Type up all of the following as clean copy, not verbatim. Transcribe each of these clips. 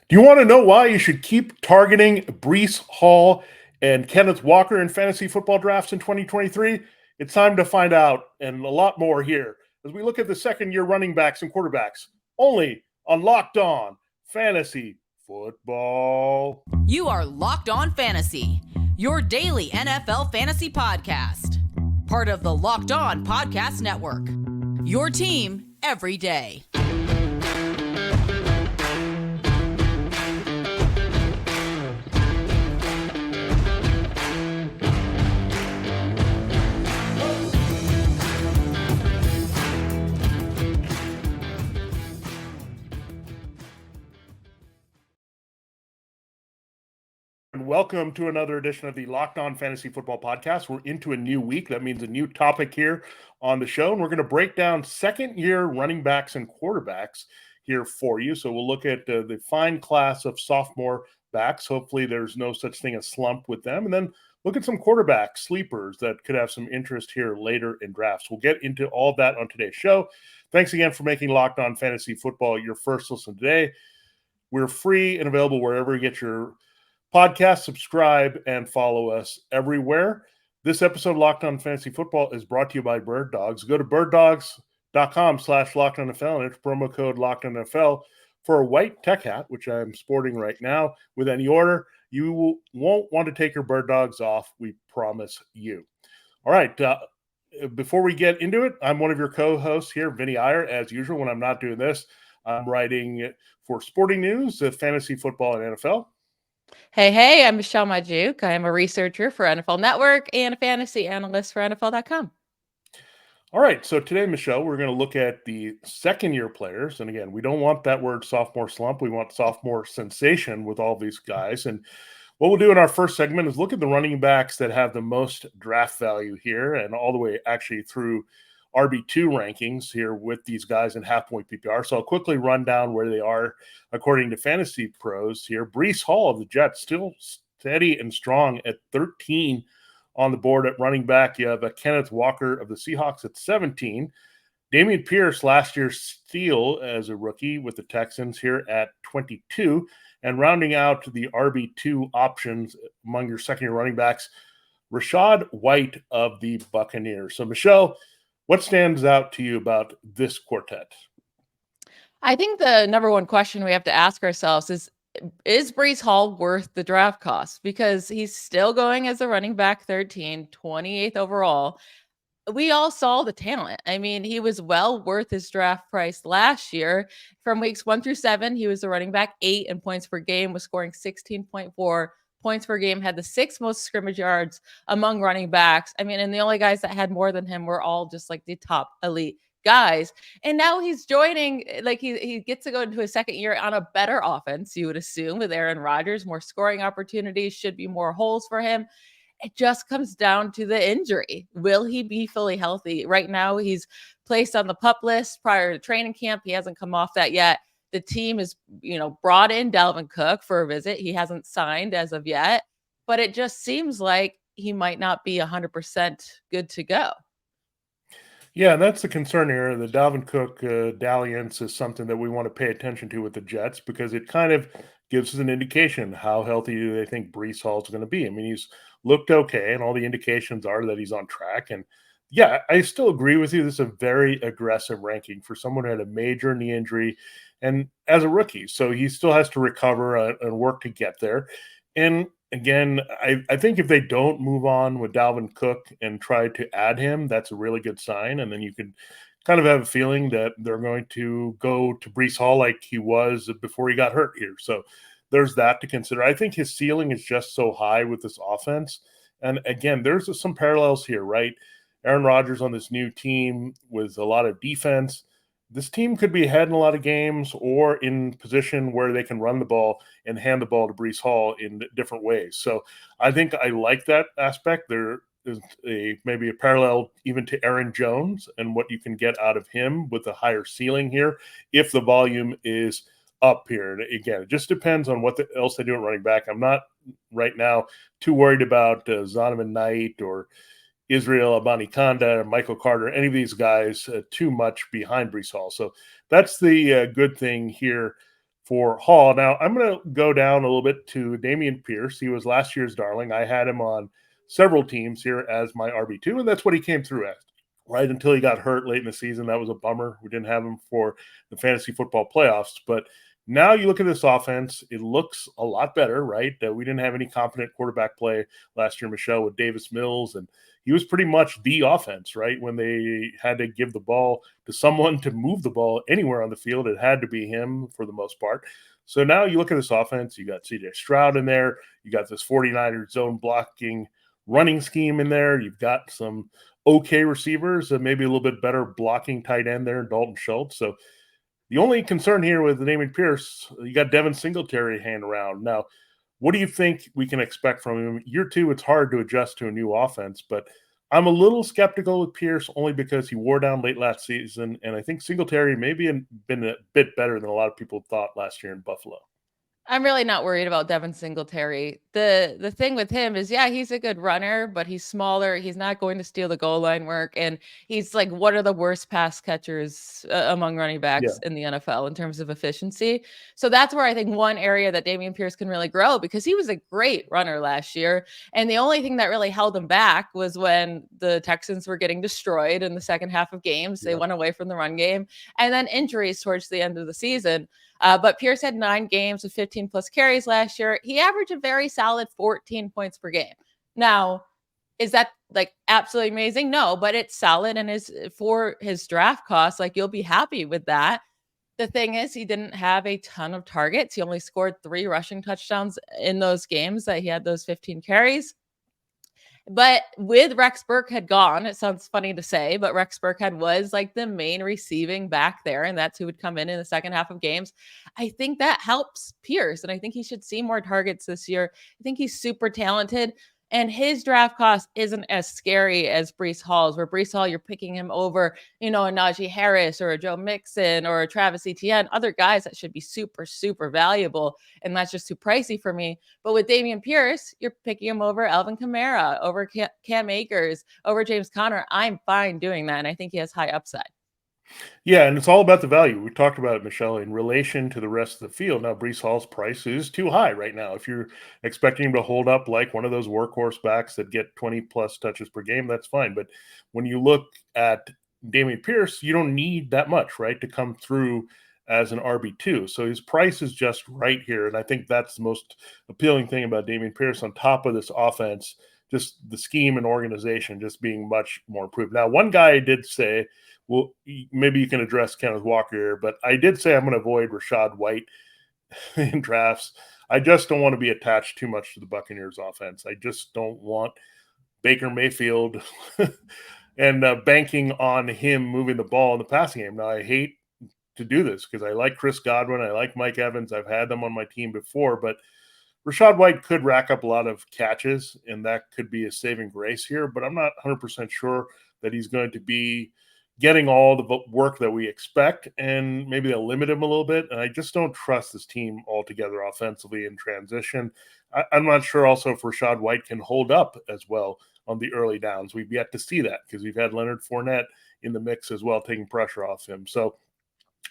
Do you want to know why you should keep targeting Breece Hall and Kenneth Walker in fantasy football drafts in 2023? It's time to find out and a lot more here as we look at the second-year running backs and quarterbacks only on Locked On Fantasy Football. You are Locked On Fantasy, your daily NFL fantasy podcast. Part of the Locked On Podcast Network, your team every day. And welcome to another edition of the Locked On Fantasy Football Podcast. We're into a new week. That means a new topic here on the show. And we're going to break down second-year running backs and quarterbacks here for you. So we'll look at the fine class of sophomore backs. Hopefully there's no such thing as slump with them. And then look at some quarterback sleepers that could have some interest here later in drafts. We'll get into all that on today's show. Thanks again for making Locked On Fantasy Football your first listen today. We're free and available wherever you get your podcast. Subscribe and follow us everywhere. This episode of Locked On Fantasy Football is brought to you by birddogs. Go to birddogs.com/LockedOnNFL and enter promo code LockedOnNFL for a white tech hat, which I'm sporting right now. With any order, you won't want to take your bird dogs off. We promise you. All right. Before we get into it, I'm one of your co-hosts here, Vinnie Iyer. As usual, when I'm not doing this, I'm writing for Sporting News, Fantasy Football, and NFL. Hey, I'm MIchelle Madgziuk. I am a researcher for NFL Network and a fantasy analyst for NFL.com. All right, so today, MIchelle, we're going to look at the second-year players. And again, we don't want that word sophomore slump. We want sophomore sensation with all these guys. And what we'll do in our first segment is look at the running backs that have the most draft value here and all the way actually through RB2 rankings here with these guys in half-point PPR. So I'll quickly run down where they are according to Fantasy Pros here. Breece Hall of the Jets still steady and strong at 13 on the board at running back. You have a Kenneth Walker of the Seahawks at 17. Dameon Pierce, last year's steal as a rookie with the Texans here at 22. And rounding out the RB2 options among your second-year running backs, Rashaad White of the Buccaneers. So, MIchelle, what stands out to you about this quartet? I think the number one question we have to ask ourselves is Breece Hall worth the draft cost? Because he's still going as a running back 13, 28th overall. We all saw the talent. I mean, he was well worth his draft price last year. From weeks 1 through 7, he was a running back 8 in points per game, was scoring 16.4 points per game, had the 6th most scrimmage yards among running backs. I mean, and the only guys that had more than him were all just like the top elite guys. And now he's joining, like he gets to go into his second year on a better offense, you would assume, with Aaron Rodgers, more scoring opportunities, should be more holes for him. It just comes down to the injury. Will he be fully healthy? Right now, he's placed on the PUP list prior to training camp. He hasn't come off that yet. The team is, brought in Dalvin Cook for a visit. He hasn't signed as of yet, but it just seems like he might not be 100% good to go. Yeah, and that's the concern here. The Dalvin Cook dalliance is something that we want to pay attention to with the Jets because it kind of gives us an indication how healthy do they think Breece Hall is going to be. I mean, he's looked okay, and all the indications are that he's on track. And yeah, I still agree with you. This is a very aggressive ranking for someone who had a major knee injury and as a rookie. So he still has to recover and work to get there. And again, I think if they don't move on with Dalvin Cook and try to add him, that's a really good sign. And then you can kind of have a feeling that they're going to go to Breece Hall like he was before he got hurt here. So there's that to consider. I think his ceiling is just so high with this offense. And again, there's some parallels here, right? Aaron Rodgers on this new team with a lot of defense. This team could be ahead in a lot of games or in position where they can run the ball and hand the ball to Breece Hall in different ways. So I think I like that aspect. There is maybe a parallel even to Aaron Jones and what you can get out of him with a higher ceiling here if the volume is up here. And again, it just depends on what else they do at running back. I'm not right now too worried about Zonovan Knight or Israel Abanikanda, Michael Carter, any of these guys too much behind Breece Hall. So that's the good thing here for Hall. Now, I'm going to go down a little bit to Dameon Pierce. He was last year's darling. I had him on several teams here as my RB2, and that's what he came through as, right until he got hurt late in the season. That was a bummer. We didn't have him for the fantasy football playoffs. But now you look at this offense, it looks a lot better, right? We didn't have any competent quarterback play last year, MIchelle, with Davis Mills, and he was pretty much the offense, right? When they had to give the ball to someone to move the ball anywhere on the field, it had to be him for the most part. So now you look at this offense, you got CJ Stroud in there, you got this 49ers zone blocking running scheme in there, you've got some okay receivers, and maybe a little bit better blocking tight end there, Dalton Schultz. So the only concern here with Dameon Pierce, you got Devin Singletary hanging around. Now, what do you think we can expect from him? Year two, it's hard to adjust to a new offense, but I'm a little skeptical with Pierce only because he wore down late last season, and I think Singletary maybe been a bit better than a lot of people thought last year in Buffalo. I'm really not worried about Devin Singletary. The thing with him is, yeah, he's a good runner, but he's smaller. He's not going to steal the goal line work. And he's like one of the worst pass catchers among running backs in the NFL in terms of efficiency. So that's where I think one area that Dameon Pierce can really grow, because he was a great runner last year. And the only thing that really held him back was when the Texans were getting destroyed in the second half of games. They went away from the run game, and then injuries towards the end of the season. But Pierce had 9 games with 15 plus carries last year. He averaged a very solid 14 points per game. Now, is that like absolutely amazing? No, but it's solid, and is for his draft cost, like you'll be happy with that. The thing is, he didn't have a ton of targets. He only scored 3 rushing touchdowns in those games that he had those 15 carries. But with Rex Burkhead gone, it sounds funny to say, but Rex Burkhead was like the main receiving back there, and that's who would come in the second half of games. I think that helps Pierce, and I think he should see more targets this year. I think he's super talented, and his draft cost isn't as scary as Breece Hall's, where Breece Hall, you're picking him over, a Najee Harris or a Joe Mixon or a Travis Etienne, other guys that should be super, super valuable, and that's just too pricey for me. But with Dameon Pierce, you're picking him over Alvin Kamara, over Cam Akers, over James Conner. I'm fine doing that, and I think he has high upside. Yeah, and it's all about the value. We talked about it, MIchelle, in relation to the rest of the field. Now, Breece Hall's price is too high right now. If you're expecting him to hold up like one of those workhorse backs that get 20-plus touches per game, that's fine. But when you look at Dameon Pierce, you don't need that much, right, to come through as an RB2. So his price is just right here, and I think that's the most appealing thing about Dameon Pierce on top of this offense, just the scheme and organization just being much more improved. Now, one guy I did say, well, maybe you can address Kenneth Walker here, but I did say I'm going to avoid Rashaad White in drafts. I just don't want to be attached too much to the Buccaneers offense. I just don't want Baker Mayfield and banking on him moving the ball in the passing game. Now, I hate to do this because I like Chris Godwin. I like Mike Evans. I've had them on my team before, but Rashaad White could rack up a lot of catches, and that could be a saving grace here, but I'm not 100% sure that he's going to be getting all the work that we expect, and maybe they'll limit him a little bit. And I just don't trust this team altogether offensively in transition. I'm not sure also if Rashaad White can hold up as well on the early downs. We've yet to see that because we've had Leonard Fournette in the mix as well, taking pressure off him. So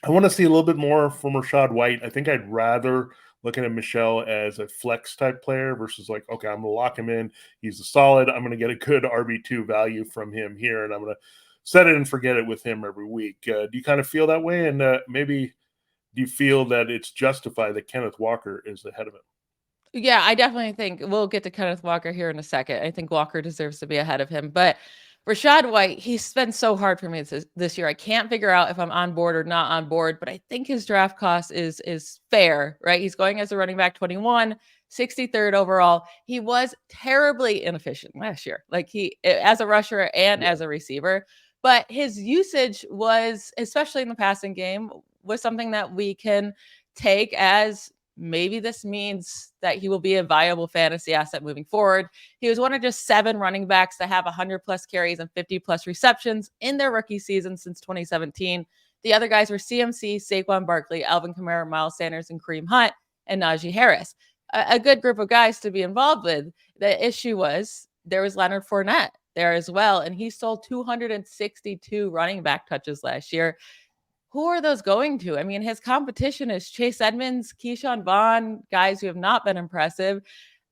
I want to see a little bit more from Rashaad White. I think I'd rather looking at MIchelle as a flex type player versus like, okay, I'm going to lock him in. He's a solid. I'm going to get a good RB2 value from him here, and I'm going to set it and forget it with him every week. Do you kind of feel that way? And maybe do you feel that it's justified that Kenneth Walker is ahead of him? Yeah, I definitely think we'll get to Kenneth Walker here in a second. I think Walker deserves to be ahead of him. But Rashaad White, he's been so hard for me this year. I can't figure out if I'm on board or not on board, but I think his draft cost is fair, right? He's going as a running back 21, 63rd overall. He was terribly inefficient last year, like he as a rusher and as a receiver. But his usage was, especially in the passing game, was something that we can take as maybe this means that he will be a viable fantasy asset moving forward. He was one of just 7 running backs to have 100 plus carries and 50 plus receptions in their rookie season since 2017. The other guys were CMC, Saquon Barkley, Alvin Kamara, Miles Sanders, and Kareem Hunt, and Najee Harris. A good group of guys to be involved with. The issue was there was Leonard Fournette there as well, and he stole 262 running back touches last year. who are those going to? I mean, his competition is Chase Edmonds, Keyshawn Vaughn, guys who have not been impressive.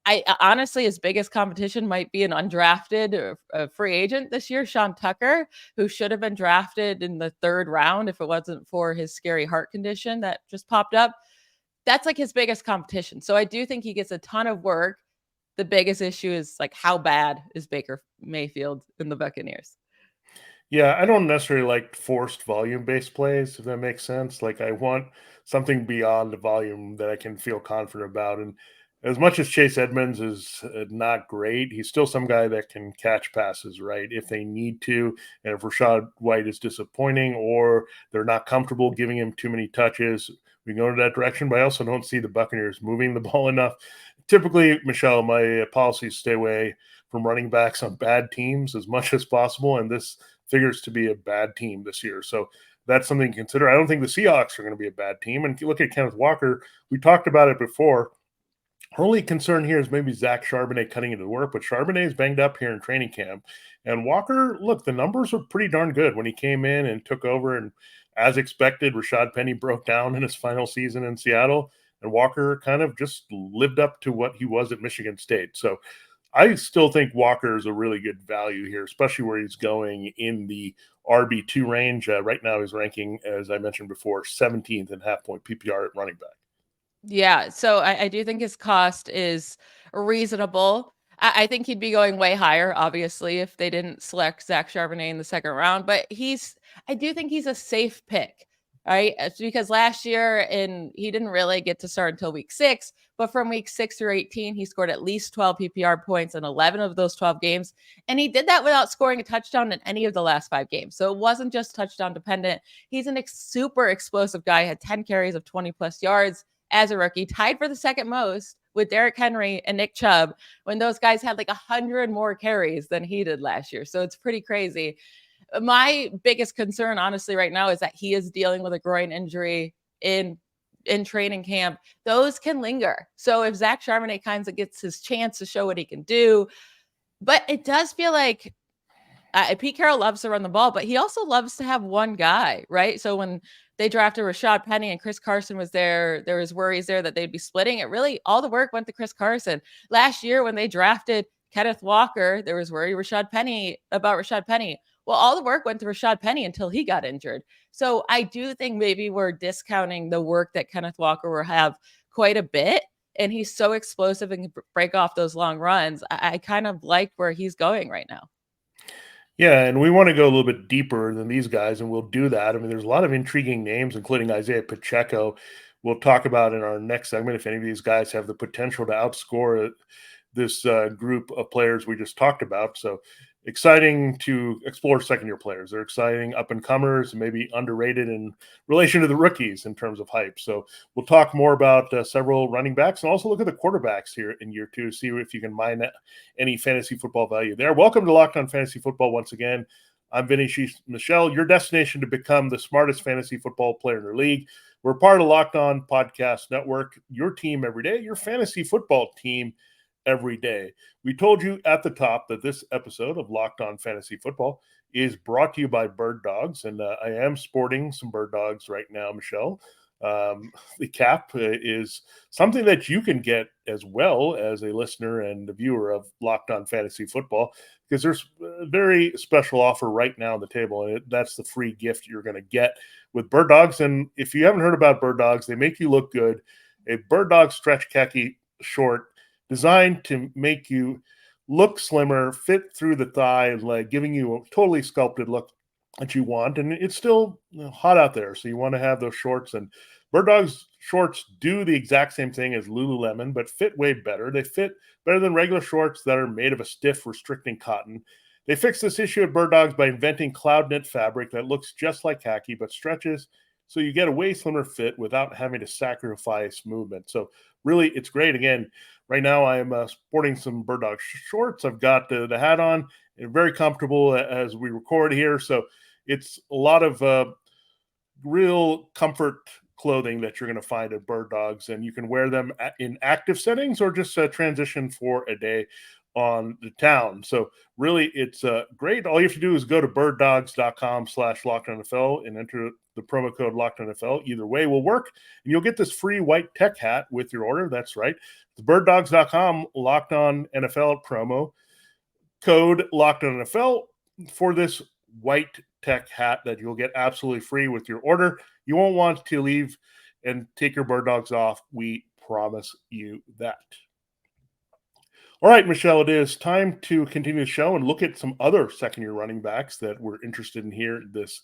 I honestly, his biggest competition might be an undrafted free agent this year, Sean Tucker, who should have been drafted in the 3rd round if it wasn't for his scary heart condition that just popped up. That's like his biggest competition. So I do think he gets a ton of work. The biggest issue is like, how bad is Baker Mayfield in the Buccaneers? Yeah, I don't necessarily like forced volume-based plays, if that makes sense. Like, I want something beyond the volume that I can feel confident about. And as much as Chase Edmonds is not great, he's still some guy that can catch passes, right? If they need to. And if Rashaad White is disappointing or they're not comfortable giving him too many touches, we can go in that direction. But I also don't see the Buccaneers moving the ball enough. Typically, MIchelle, my policy is stay away from running backs on bad teams as much as possible. And this figures to be a bad team this year. So that's something to consider. I don't think the Seahawks are going to be a bad team. And if you look at Kenneth Walker, we talked about it before. Our only concern here is maybe Zach Charbonnet cutting into work, but Charbonnet is banged up here in training camp. And Walker, look, the numbers were pretty darn good when he came in and took over. And as expected, Rashaad Penny broke down in his final season in Seattle. And Walker kind of just lived up to what he was at Michigan State. So I still think Walker is a really good value here, especially where he's going in the RB2 range. Right now, he's ranking, as I mentioned before, 17th in half-point PPR at running back. Yeah, so I do think his cost is reasonable. I think he'd be going way higher, obviously, if they didn't select Zach Charbonnet in the 2nd round. But I do think he's a safe pick, right? It's because last year he didn't really get to start until week 6, but from week 6 through 18, he scored at least 12 PPR points in 11 of those 12 games. And he did that without scoring a touchdown in any of the last 5 games. So it wasn't just touchdown dependent. He's an super explosive guy, had 10 carries of 20 plus yards as a rookie, tied for the 2nd most with Derrick Henry and Nick Chubb, when those guys had like 100 more carries than he did last year. So it's pretty crazy. My biggest concern, honestly, right now is that he is dealing with a groin injury in training camp. Those can linger. So if Zach Charbonnet kind of gets his chance to show what he can do, but it does feel like Pete Carroll loves to run the ball, but he also loves to have one guy, right? So when they drafted Rashaad Penny and Chris Carson was there was worries there that they'd be splitting. It really, all the work went to Chris Carson. Last year when they drafted Kenneth Walker, there was worry about Rashaad Penny. Well, all the work went to Rashaad Penny until he got injured. So I do think maybe we're discounting the work that Kenneth Walker will have quite a bit. And he's so explosive and can break off those long runs. I kind of like where he's going right now. Yeah, and we want to go a little bit deeper than these guys, and we'll do that. I mean, there's a lot of intriguing names, including Isiah Pacheco. We'll talk about in our next segment if any of these guys have the potential to outscore this group of players we just talked about. So exciting to explore second-year players. They're exciting up-and-comers, maybe underrated in relation to the rookies in terms of hype. So we'll talk more about several running backs and also look at the quarterbacks here in year 2, see if you can mine any fantasy football value there. Welcome to Locked On Fantasy Football once again. I'm Vinnie and MIchelle, your destination to become the smartest fantasy football player in the league. We're part of Locked On Podcast Network, your team every day, your fantasy football team every day. We told you at the top that this episode of Locked On Fantasy Football is brought to you by Bird Dogs, and I am sporting some Bird Dogs right now, MIchelle. The cap is something that you can get as well as a listener and a viewer of Locked On Fantasy Football, because there's a very special offer right now on the table, and that's the free gift you're going to get with Bird Dogs. And if you haven't heard about Bird Dogs, they make you look good. A Bird Dog stretch khaki short designed to make you look slimmer, fit through the thigh and leg, giving you a totally sculpted look that you want. And it's still hot out there, so you want to have those shorts. And Bird Dogs shorts do the exact same thing as Lululemon, but fit way better. They fit better than regular shorts that are made of a stiff, restricting cotton. They fixed this issue at Bird Dogs by inventing cloud knit fabric that looks just like khaki but stretches, so you get a way slimmer fit without having to sacrifice movement. So really, it's great. Again, right now I am sporting some Bird Dog shorts. I've got the hat on, and very comfortable as we record here. So it's a lot of real comfort clothing that you're going to find at Bird Dogs, and you can wear them in active settings or just transition for a day on the town. So really, it's great. All you have to do is go to birddogs.com/LockedOnNFL and enter the promo code LOCKEDONFL. Either way will work. And you'll get this free white tech hat with your order. That's right. The birddogs.com LOCKEDONNFL promo code LOCKEDONNFL for this white tech hat that you'll get absolutely free with your order. You won't want to leave and take your bird dogs off. We promise you that. All right, Michelle, it is time to continue the show and look at some other second-year running backs that we're interested in here this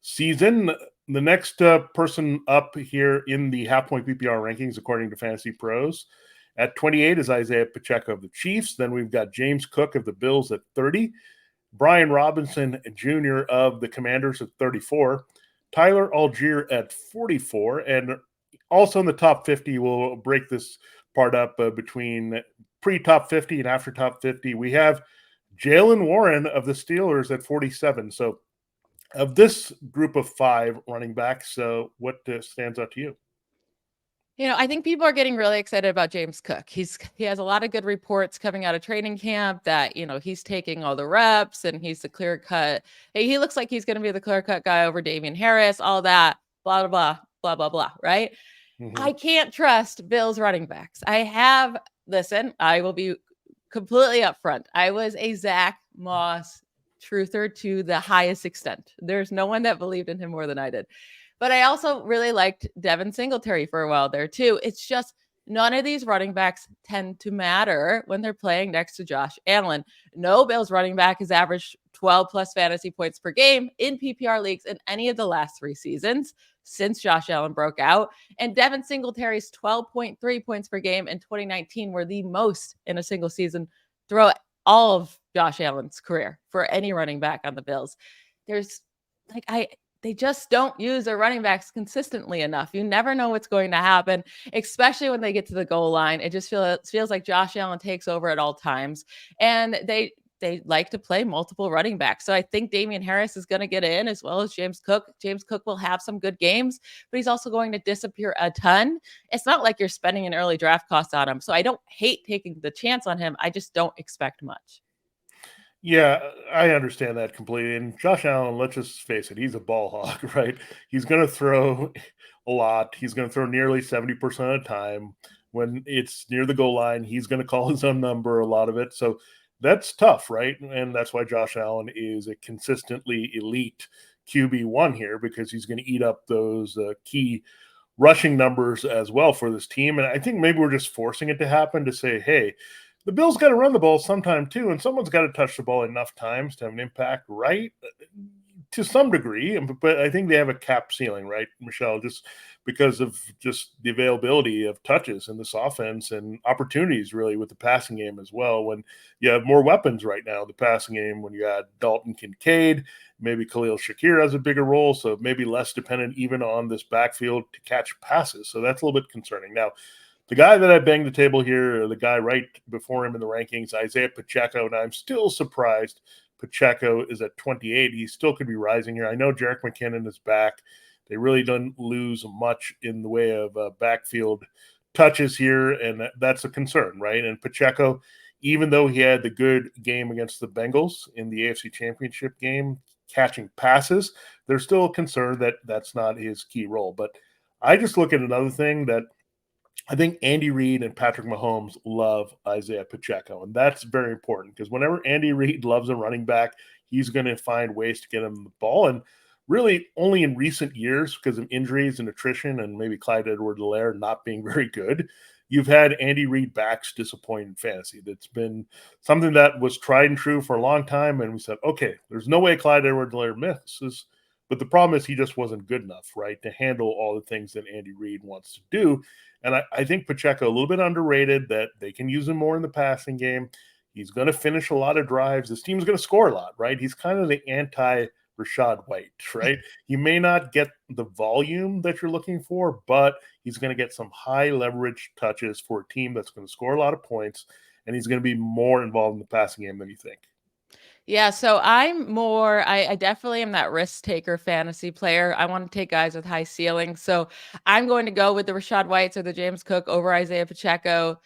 season. The next person up here in the half-point PPR rankings, according to Fantasy Pros, at 28 is Isiah Pacheco of the Chiefs. Then we've got James Cook of the Bills at 30, Brian Robinson Jr. of the Commanders at 34, Tyler Algier at 44, and also in the top 50, we'll break this part up between pre-top 50 and after top 50. We have Jaylen Warren of the Steelers at 47. So of this group of 5 running backs, what stands out to you? I think people are getting really excited about James Cook. He has a lot of good reports coming out of training camp that, he's taking all the reps and he's the clear cut. He looks like he's going to be the clear cut guy over Dameon Harris, all that, blah, blah, blah, blah, blah, blah, right? Mm-hmm. I can't trust Bills running backs. I will be completely upfront. I was a Zach Moss truther to the highest extent. There's no one that believed in him more than I did. But I also really liked Devin Singletary for a while there too. It's just none of these running backs tend to matter when they're playing next to Josh Allen. No Bills running back has averaged 12 plus fantasy points per game in PPR leagues in any of the last 3 seasons since Josh Allen broke out. And Devin Singletary's 12.3 points per game in 2019 were the most in a single season throughout all of Josh Allen's career for any running back on the Bills. They just don't use their running backs consistently enough. You never know what's going to happen, especially when they get to the goal line. It just feels like Josh Allen takes over at all times, and they like to play multiple running backs. So I think Dameon Harris is going to get in as well as James Cook. James Cook will have some good games, but he's also going to disappear a ton. It's not like you're spending an early draft cost on him. So I don't hate taking the chance on him. I just don't expect much. Yeah, I understand that completely. And Josh Allen, let's just face it, he's a ball hog, right? He's going to throw a lot. He's going to throw nearly 70% of the time. When it's near the goal line, he's going to call his own number, a lot of it. So that's tough, right? And that's why Josh Allen is a consistently elite QB1 here, because he's going to eat up those key rushing numbers as well for this team. And I think maybe we're just forcing it to happen to say, hey, the Bills got to run the ball sometime too, and someone's got to touch the ball enough times to have an impact, right? To some degree, but I think they have a cap ceiling, right, Michelle, just because of just the availability of touches in this offense and opportunities really with the passing game as well. When you have more weapons right now, the passing game, when you add Dalton Kincaid, maybe Khalil Shakir has a bigger role, so maybe less dependent even on this backfield to catch passes. So that's a little bit concerning. Now, the guy that I banged the table here, the guy right before him in the rankings, Isiah Pacheco, and I'm still surprised Pacheco is at 28. He still could be rising here. I know Jerick McKinnon is back. They really don't lose much in the way of backfield touches here, and that's a concern, right? And Pacheco, even though he had the good game against the Bengals in the AFC Championship game, catching passes, there's still a concern that that's not his key role. But I just look at another thing that I think Andy Reid and Patrick Mahomes love Isiah Pacheco, and that's very important because whenever Andy Reid loves a running back, he's going to find ways to get him the ball. And really only in recent years, because of injuries and attrition and maybe Clyde Edwards-Helaire not being very good, you've had Andy Reid backs disappoint in fantasy. That's been something that was tried and true for a long time, and we said, okay, there's no way Clyde Edwards-Helaire misses. But the problem is he just wasn't good enough, right, to handle all the things that Andy Reid wants to do. And I think Pacheco, a little bit underrated, that they can use him more in the passing game. He's going to finish a lot of drives. This team's going to score a lot, right? He's kind of the anti-Rashaad White, right? He may not get the volume that you're looking for, but he's going to get some high leverage touches for a team that's going to score a lot of points, and he's going to be more involved in the passing game than you think. Yeah, so I definitely am that risk taker fantasy player. I want to take guys with high ceilings. So I'm going to go with the Rashaad Whites or the James Cook over Isiah Pacheco.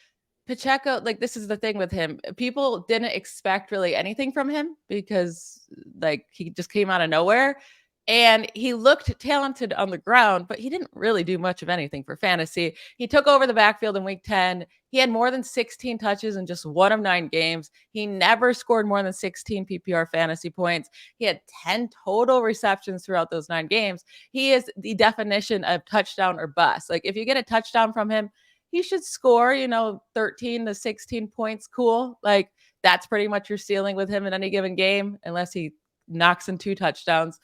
Pacheco, like, this is the thing with him. People didn't expect really anything from him because, like, he just came out of nowhere. And he looked talented on the ground, but he didn't really do much of anything for fantasy. He took over the backfield in week 10. He had more than 16 touches in just 1 of 9 games. He never scored more than 16 PPR fantasy points. He had 10 total receptions throughout those 9 games. He is the definition of touchdown or bust. Like, if you get a touchdown from him, he should score, 13 to 16 points. Cool. Like, that's pretty much your ceiling with him in any given game, unless he knocks in 2 touchdowns.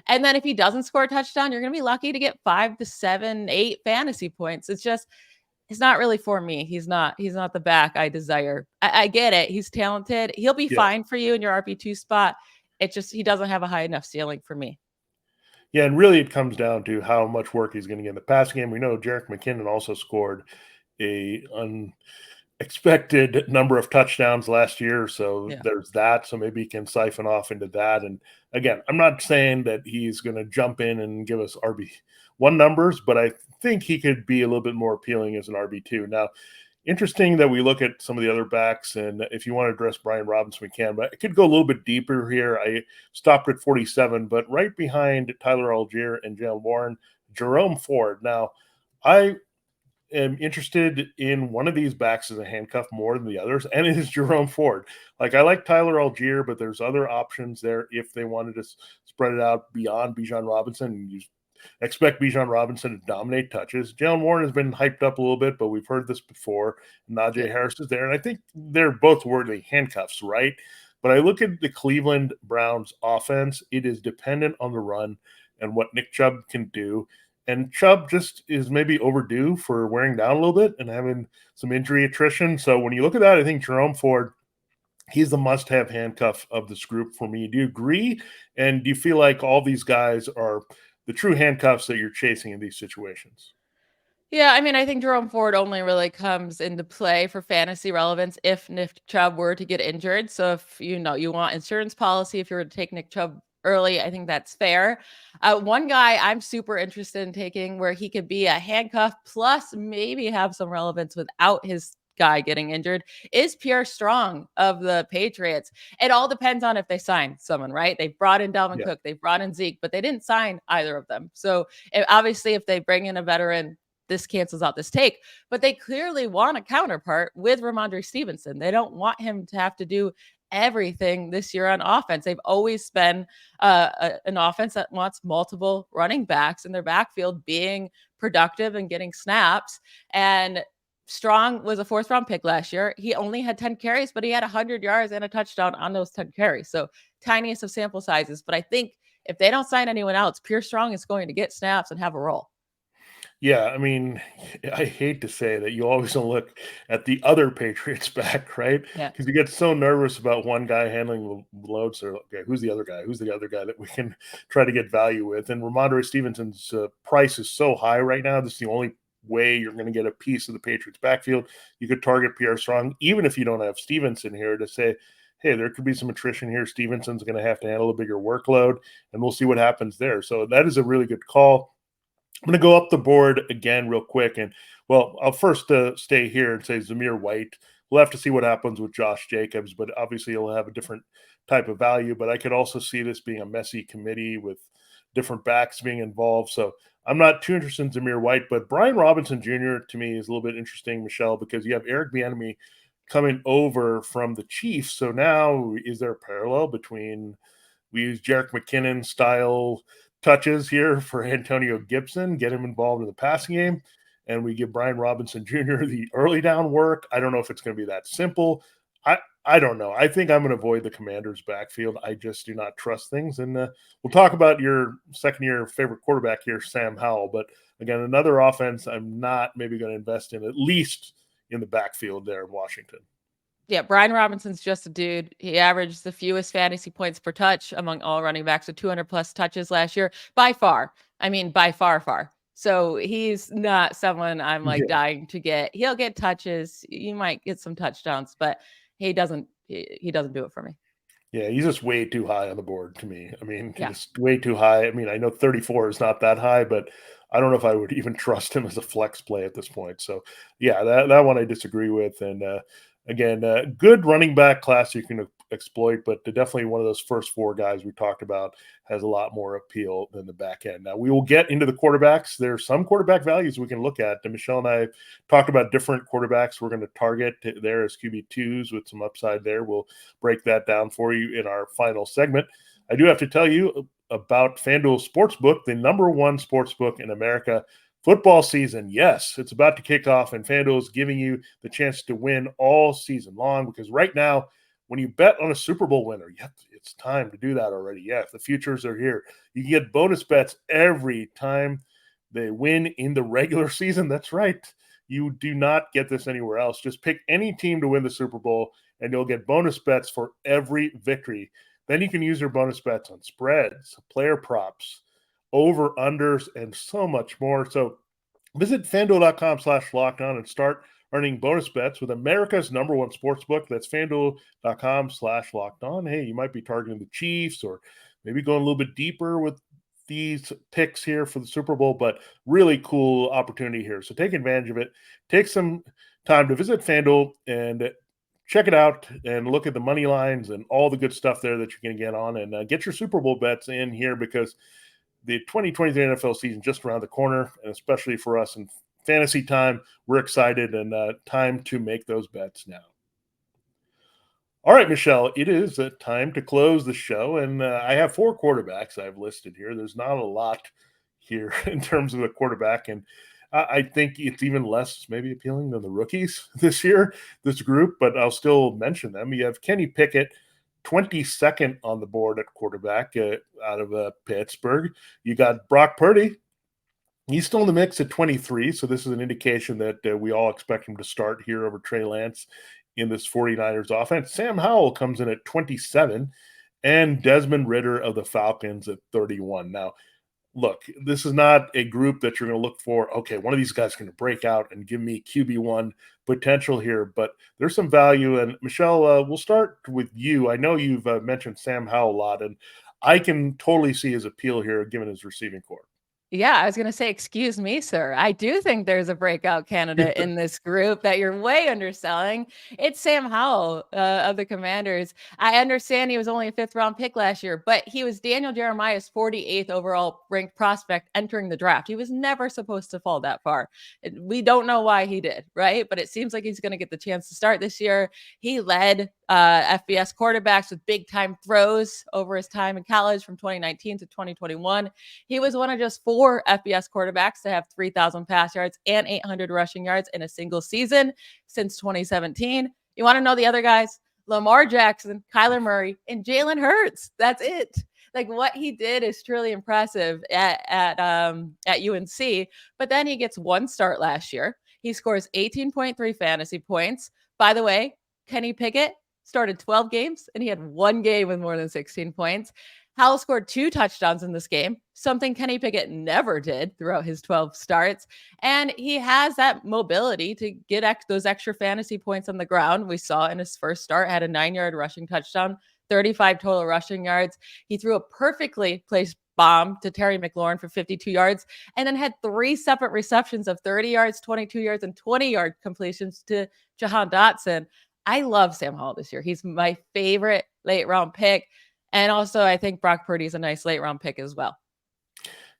And then if he doesn't score a touchdown, you're going to be lucky to get 5 to 7, 8 fantasy points. It's not really for me. He's not the back I desire. I get it. He's talented. He'll be fine for you in your RB2 spot. It just, he doesn't have a high enough ceiling for me. Yeah, and really it comes down to how much work he's going to get in the passing game. We know Jerick McKinnon also scored a expected number of touchdowns last year. So there's that. So maybe he can siphon off into that. And again, I'm not saying that he's going to jump in and give us RB1 numbers, but I think he could be a little bit more appealing as an RB2. Now, interesting that we look at some of the other backs, and if you want to address Brian Robinson, we can, but I could go a little bit deeper here. I stopped at 47, but right behind Tyler Algier and Jalen Warren, Jerome Ford. Now, I am interested in one of these backs as a handcuff more than the others, and it is Jerome Ford. Like, I like Tyler Algier, but there's other options there if they wanted to spread it out beyond Bijan Robinson. You expect Bijan Robinson to dominate touches. Jalen Warren has been hyped up a little bit, but we've heard this before. Najee Harris is there, and I think they're both worthy handcuffs, right? But I look at the Cleveland Browns offense. It is dependent on the run and what Nick Chubb can do. And Chubb just is maybe overdue for wearing down a little bit and having some injury attrition. So when you look at that, I think Jerome Ford, he's the must-have handcuff of this group for me. Do you agree? And do you feel like all these guys are the true handcuffs that you're chasing in these situations? Yeah, I mean, I think Jerome Ford only really comes into play for fantasy relevance if Nick Chubb were to get injured. So if you want insurance policy, if you were to take Nick Chubb early, I think that's fair. One guy I'm super interested in taking where he could be a handcuff plus maybe have some relevance without his guy getting injured is Pierre Strong of the Patriots. It all depends on if they sign someone, right? They brought in Dalvin Cook, they brought in Zeke, but they didn't sign either of them. So obviously if they bring in a veteran, this cancels out this take, but they clearly want a counterpart with Ramondre Stevenson. They don't want him to have to do everything this year on offense. They've always been an offense that wants multiple running backs in their backfield being productive and getting snaps. And Strong was a 4th round pick last year. He only had 10 carries, but he had 100 yards and a touchdown on those 10 carries. So tiniest of sample sizes. But I think if they don't sign anyone else, Pierre Strong is going to get snaps and have a role. Yeah, I mean, I hate to say that you always don't look at the other Patriots back, right? Yeah. Because you get so nervous about one guy handling the load. So, okay, who's the other guy? Who's the other guy that we can try to get value with? And Ramondre Stevenson's price is so high right now. This is the only way you're going to get a piece of the Patriots backfield. You could target Pierre Strong, even if you don't have Stevenson here, to say, hey, there could be some attrition here. Stevenson's going to have to handle a bigger workload, and we'll see what happens there. So that is a really good call. I'm going to go up the board again real quick. And, well, I'll first stay here and say Zamir White. We'll have to see what happens with Josh Jacobs, but obviously he'll have a different type of value. But I could also see this being a messy committee with different backs being involved. So I'm not too interested in Zamir White, but Brian Robinson Jr. to me is a little bit interesting, Michelle, because you have Eric Bieniemy coming over from the Chiefs. So now is there a parallel between we use Jerick McKinnon style touches here for Antonio Gibson, get him involved in the passing game, and we give Brian Robinson Jr. the early down work? I don't know if it's going to be that simple. I don't know. I think I'm going to avoid the Commanders' backfield. I just do not trust things. And we'll talk about your second-year favorite quarterback here, Sam Howell. But, again, another offense I'm not maybe going to invest in, at least in the backfield there in Washington. Yeah, Brian Robinson's just a dude. He averaged the fewest fantasy points per touch among all running backs with 200-plus touches last year by far. I mean, by far. So he's not someone I'm dying to get. He'll get touches. You might get some touchdowns, but he doesn't do it for me. Yeah, he's just way too high on the board to me. I mean, he's way too high. I mean, I know 34 is not that high, but I don't know if I would even trust him as a flex play at this point. So, yeah, that one I disagree with. And, again, good running back class you can exploit, but definitely one of those first four guys we talked about has a lot more appeal than the back end. Now, we will get into the quarterbacks. There's some quarterback values we can look at. MIchelle and I talked about different quarterbacks we're going to target there as QB2s with some upside there. We'll break that down for you in our final segment. I do have to tell you about FanDuel Sportsbook, the number one sportsbook in America. Football season, yes, it's about to kick off, and FanDuel is giving you the chance to win all season long, because right now, when you bet on a Super Bowl winner, it's time to do that already. Yeah, the futures are here. You can get bonus bets every time they win in the regular season. That's right. You do not get this anywhere else. Just pick any team to win the Super Bowl, and you'll get bonus bets for every victory. Then you can use your bonus bets on spreads, player props, over, unders, and so much more. So visit FanDuel.com/lockedon and start earning bonus bets with America's number one sportsbook. That's FanDuel.com/lockedon. Hey, you might be targeting the Chiefs or maybe going a little bit deeper with these picks here for the Super Bowl, but really cool opportunity here. So take advantage of it. Take some time to visit FanDuel and check it out and look at the money lines and all the good stuff there that you're going to get on, and get your Super Bowl bets in here, because the 2023 NFL season just around the corner, and especially for us in fantasy time, we're excited, and time to make those bets now. All right, MIchelle, it is time to close the show, and I have four quarterbacks I've listed here. There's not a lot here in terms of the quarterback, and I think it's even less maybe appealing than the rookies this year, this group, but I'll still mention them. You have Kenny Pickett, 22nd on the board at quarterback out of Pittsburgh. You got Brock Purdy. He's still in the mix at 23, so this is an indication that we all expect him to start here over Trey Lance in this 49ers offense. Sam Howell comes in at 27, and Desmond Ridder of the Falcons at 31. Now, look, this is not a group that you're going to look for, okay, one of these guys is going to break out and give me QB1 potential here, but there's some value. And MIchelle, we'll start with you. I know you've mentioned Sam Howell a lot, and I can totally see his appeal here given his receiving core. Yeah, I was going to say, excuse me, sir. I do think there's a breakout candidate in this group that you're way underselling. It's Sam Howell of the Commanders. I understand he was only a fifth-round pick last year, but he was Daniel Jeremiah's 48th overall ranked prospect entering the draft. He was never supposed to fall that far. We don't know why he did, right? But it seems like he's going to get the chance to start this year. He led FBS quarterbacks with big-time throws over his time in college from 2019 to 2021. He was one of just 4 FBS quarterbacks to have 3,000 pass yards and 800 rushing yards in a single season since 2017. You want to know the other guys? Lamar Jackson, Kyler Murray, and Jalen Hurts. That's it. Like, what he did is truly impressive at UNC. But then he gets one start last year. He scores 18.3 fantasy points. By the way, Kenny Pickett started 12 games, and he had one game with more than 16 points. Howell scored 2 touchdowns in this game, something Kenny Pickett never did throughout his 12 starts. And he has that mobility to get those extra fantasy points on the ground. We saw in his first start, had a 9-yard rushing touchdown, 35 total rushing yards. He threw a perfectly placed bomb to Terry McLaurin for 52 yards, and then had 3 separate receptions of 30 yards, 22 yards, and 20-yard completions to Jahan Dotson. I love Sam Howell this year. He's my favorite late round pick. And also, I think Brock Purdy is a nice late round pick as well.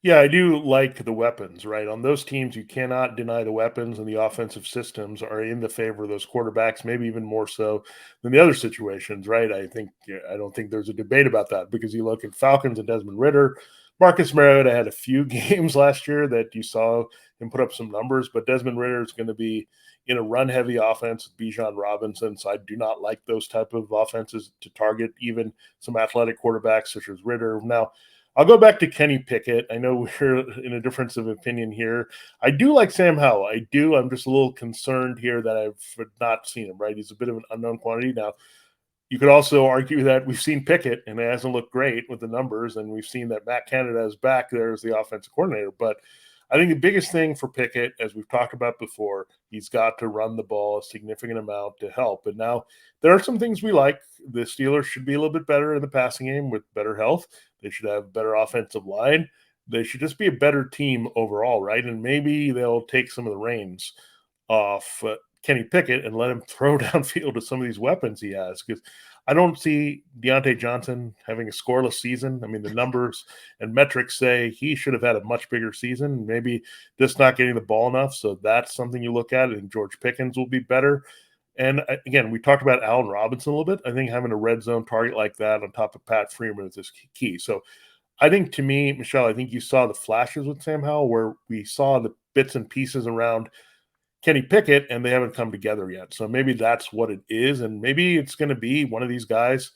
Yeah, I do like the weapons, right? On those teams, you cannot deny the weapons, and the offensive systems are in the favor of those quarterbacks, maybe even more so than the other situations, right? I don't think there's a debate about that, because you look at Falcons and Desmond Ridder. Marcus Mariota had a few games last year that you saw him put up some numbers, but Desmond Ridder is going to be in a run-heavy offense with Bijan Robinson, so I do not like those type of offenses to target even some athletic quarterbacks such as Ridder. Now, I'll go back to Kenny Pickett. I know we're in a difference of opinion here. I do like Sam Howell. I do. I'm just a little concerned here that I've not seen him, right? He's a bit of an unknown quantity. Now, you could also argue that we've seen Pickett, and it hasn't looked great with the numbers, and we've seen that Matt Canada is back there as the offensive coordinator. But I think the biggest thing for Pickett, as we've talked about before, he's got to run the ball a significant amount to help. And now there are some things we like. The Steelers should be a little bit better in the passing game with better health. They should have better offensive line. They should just be a better team overall, right? And maybe they'll take some of the reins off Kenny Pickett and let him throw downfield to some of these weapons he has, because I don't see Deontay Johnson having a scoreless season. I mean, the numbers and metrics say he should have had a much bigger season, maybe just not getting the ball enough. So that's something you look at. I think George Pickens will be better. And again, we talked about Allen Robinson a little bit. I think having a red zone target like that on top of Pat Freeman is key. So I think, to me, Michelle, I think you saw the flashes with Sam Howell where we saw the bits and pieces around Kenny Pickett, and they haven't come together yet. So maybe that's what it is. And maybe it's going to be one of these guys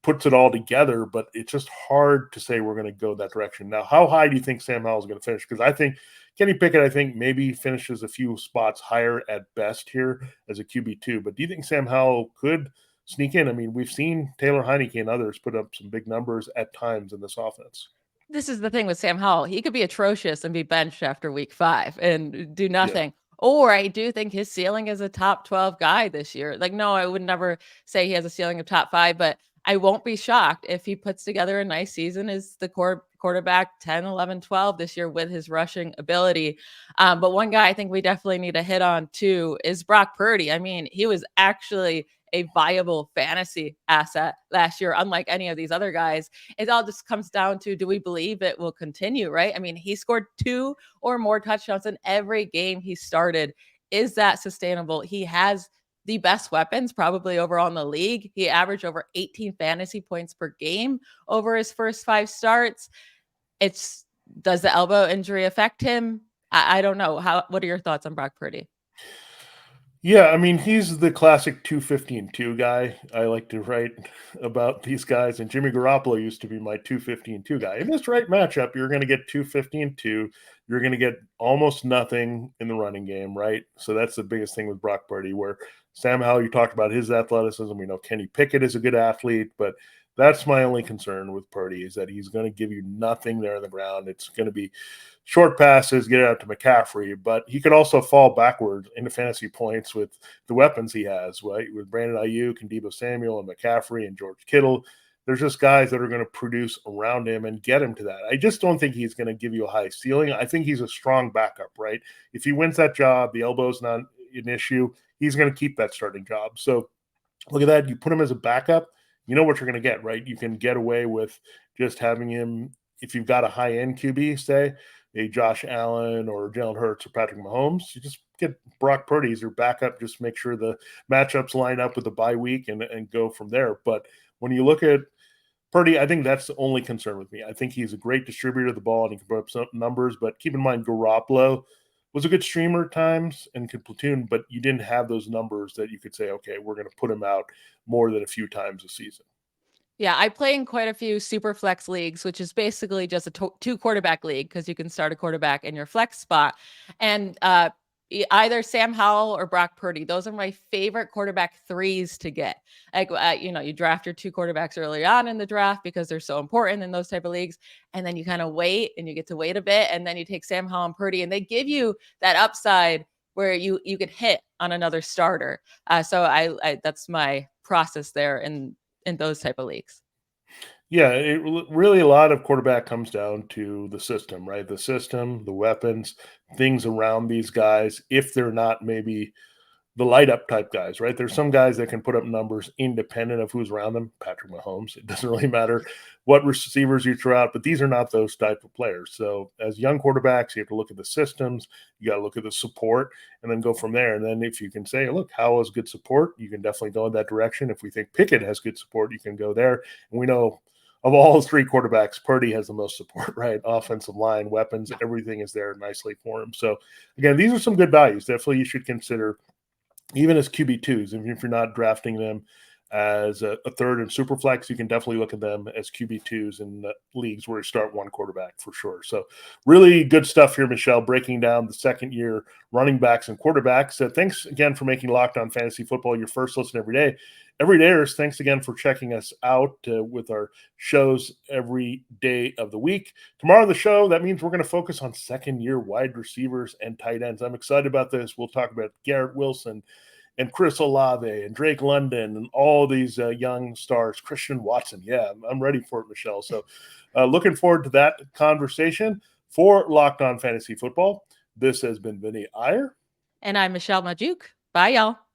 puts it all together, but it's just hard to say we're going to go that direction. Now, how high do you think Sam Howell is going to finish? Because I think Kenny Pickett, I think maybe finishes a few spots higher at best here as a QB2. But do you think Sam Howell could sneak in? I mean, we've seen Taylor Heineke and others put up some big numbers at times in this offense. This is the thing with Sam Howell. He could be atrocious and be benched after week 5 and do nothing. Yeah. Or I do think his ceiling is a top 12 guy this year. Like, no, I would never say he has a ceiling of top 5, but I won't be shocked if he puts together a nice season as the quarterback 10, 11, 12 this year with his rushing ability. But one guy I think we definitely need to hit on too is Brock Purdy. I mean, he was actually a viable fantasy asset last year, unlike any of these other guys. It all just comes down to, do we believe it will continue, right? I mean, he scored 2 or more touchdowns in every game he started. Is that sustainable? He has the best weapons probably overall in the league. He averaged over 18 fantasy points per game over his first 5 starts. Does the elbow injury affect him? I don't know. What are your thoughts on Brock Purdy? Yeah, I mean, he's the classic 215-2 guy. I like to write about these guys, and Jimmy Garoppolo used to be my 215-2 guy. In this right matchup, you're going to get 215-2. You're going to get almost nothing in the running game, right? So that's the biggest thing with Brock Purdy, where Sam Howell, you talked about his athleticism. We know Kenny Pickett is a good athlete, but that's my only concern with Purdy, is that he's going to give you nothing there on the ground. It's going to be short passes, get it out to McCaffrey, but he could also fall backward into fantasy points with the weapons he has, right? With Brandon Iyer and Deebo Samuel and McCaffrey and George Kittle. There's just guys that are going to produce around him and get him to that. I just don't think he's going to give you a high ceiling. I think he's a strong backup, right? If he wins that job, the elbow's not an issue. He's going to keep that starting job. So look at that. You put him as a backup, you know what you're going to get, right? You can get away with just having him, if you've got a high-end QB, say, a Josh Allen or Jalen Hurts or Patrick Mahomes, you just get Brock Purdy as your backup. Just make sure the matchups line up with the bye week and go from there. But when you look at Purdy, I think that's the only concern with me. I think he's a great distributor of the ball and he can put up some numbers, but keep in mind Garoppolo was a good streamer at times and could platoon, but you didn't have those numbers that you could say, okay, we're going to put him out more than a few times a season. Yeah, I play in quite a few super flex leagues, which is basically just a 2 quarterback league because you can start a quarterback in your flex spot. And either Sam Howell or Brock Purdy, those are my favorite quarterback 3s to get. Like, you draft your 2 quarterbacks early on in the draft because they're so important in those type of leagues. And then you kind of wait and you get to wait a bit. And then you take Sam Howell and Purdy and they give you that upside where you could hit on another starter. So I that's my process there in those type of leagues. Yeah, it really, a lot of quarterback comes down to the system, right? The system, the weapons, things around these guys. If they're not maybe the light up type guys, right? There's some guys that can put up numbers independent of who's around them. Patrick Mahomes, it doesn't really matter what receivers you throw out, but these are not those type of players. So as young quarterbacks, you have to look at the systems, you got to look at the support, and then go from there. And then if you can say, look, Howell has good support, you can definitely go in that direction. If we think Pickett has good support, you can go there. And we know of all 3 quarterbacks, Purdy has the most support, right? Offensive line, weapons, everything is there nicely for him. So again, these are some good values. Definitely you should consider even as QB2s. If you're not drafting them as a third and super flex, you can definitely look at them as QB2s in the leagues where you start 1 quarterback for sure. So really good stuff here, Michelle, breaking down the second year running backs and quarterbacks. So thanks again for making Locked On Fantasy Football your first listen every day. Everydayers, thanks again for checking us out with our shows every day of the week. Tomorrow on the show, that means we're going to focus on second-year wide receivers and tight ends. I'm excited about this. We'll talk about Garrett Wilson and Chris Olave and Drake London and all these young stars, Christian Watson. Yeah, I'm ready for it, Michelle. So looking forward to that conversation. For Locked On Fantasy Football, this has been Vinnie Iyer. And I'm Michelle Madgziuk. Bye, y'all.